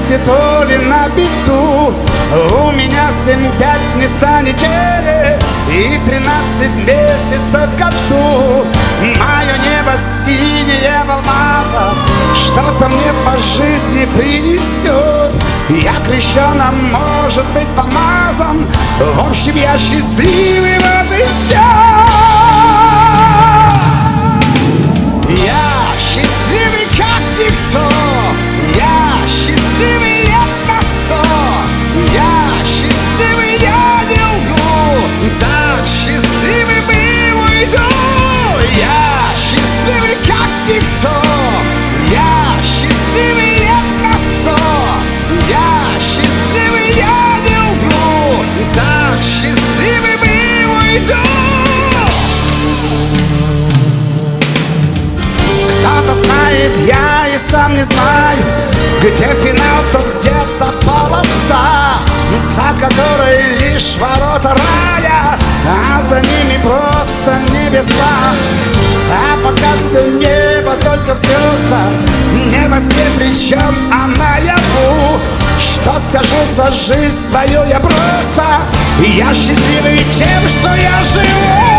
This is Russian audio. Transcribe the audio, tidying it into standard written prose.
месте, то ли на беду. У меня 7-5 места недели и 13 месяцев в году. Мое небо синее в алмазах что-то мне по жизни принесет. Я крещен, а может быть помазан. В общем, я счастливый, вот и все. Я счастливый, как никто. Я счастливый, это 100. Я счастливый, я не лгу. Так счастливый был, уйду. Я счастливый, как никто. Я счастливый, это 100. Я счастливый, я не лгу. Так счастливый был, уйду. Кто-то знает, я и сам не знаю, где финал, то где-то полоса, за которой лишь ворота рая, а за ними просто небеса. А пока все небо только в звездах, не во сне, причем а наяву. Что скажу за жизнь свою я просто, я счастливый тем, что я живу.